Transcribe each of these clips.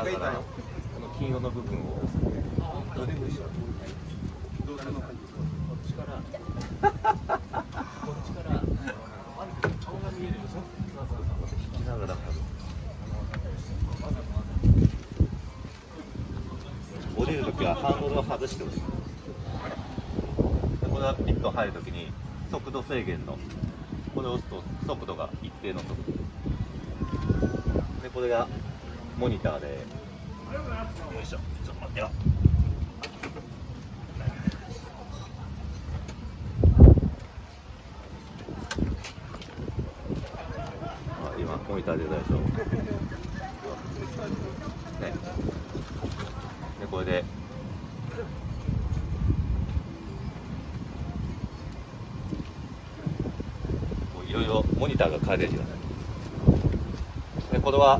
ながらこの金色の部分をどれも一緒どうするのかこっちからこっちから顔が見えるでしょ。引きながら降りるときはハンドルを外してほしい。これはピット入るときに速度制限のこれを押すと速度が一定の速度で、これがモニターで、よいしょ、ちょっと待ってよ。今モニター出たでしょ。ね、でこれでいろいろモニターが変えれるようになる。でこれは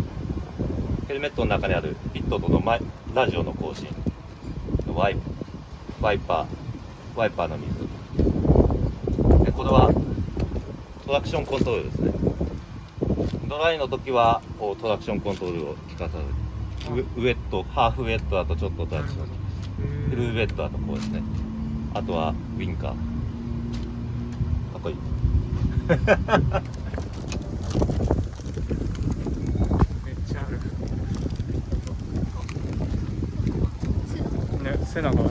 ヘルメットの中にあるピットとのラジオの更新、ワイパーの水で、これはトラクションコントロールですね。ドライの時はこうトラクションコントロールを効かさず、ウェット、ハーフウェットだとちょっとトラクション、フルウェットだとこうですね。あとはウィンカー、かっこいい。めっちゃあるね、背中が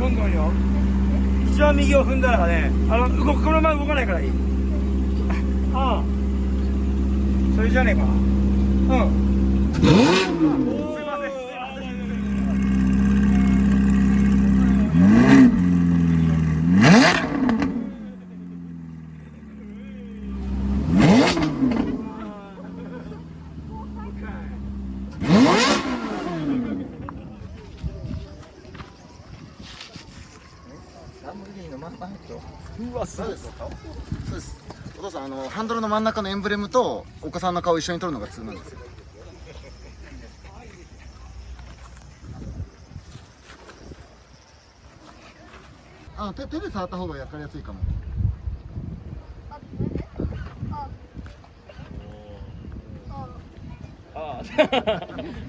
どんどんよ。一番右を踏んだらね、このまま動かないからいい。ああ、それじゃねえかな。うん。すいません。うわ、そうです。そうです。お父さん、ハンドルの真ん中のエンブレムとお子さんの顔を一緒に撮るのが通なんですよ。手で触った方がやかりやすいかも。ああ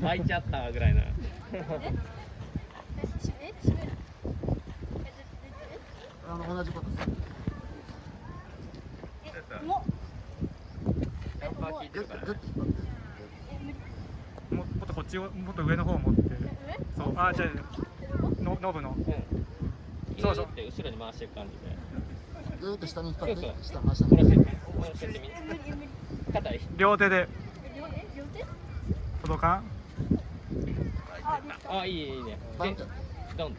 開いちゃったぐらいな。同じことです。キャンパー効いてるから。もっとこっちを、もっと上の方を持って。そう、じゃあ、ノブの。そうそう。後ろに回していく感じで。ぐーっと下に引っ張って、そう下回して。下ろしてみ。硬い。両手で。届かん。あ、いいね。バンって。ドン。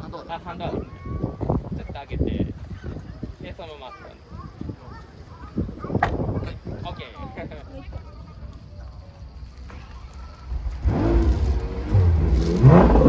ハンドル。ハンドル。ちょっと上げて。で、そのまま。オッケー。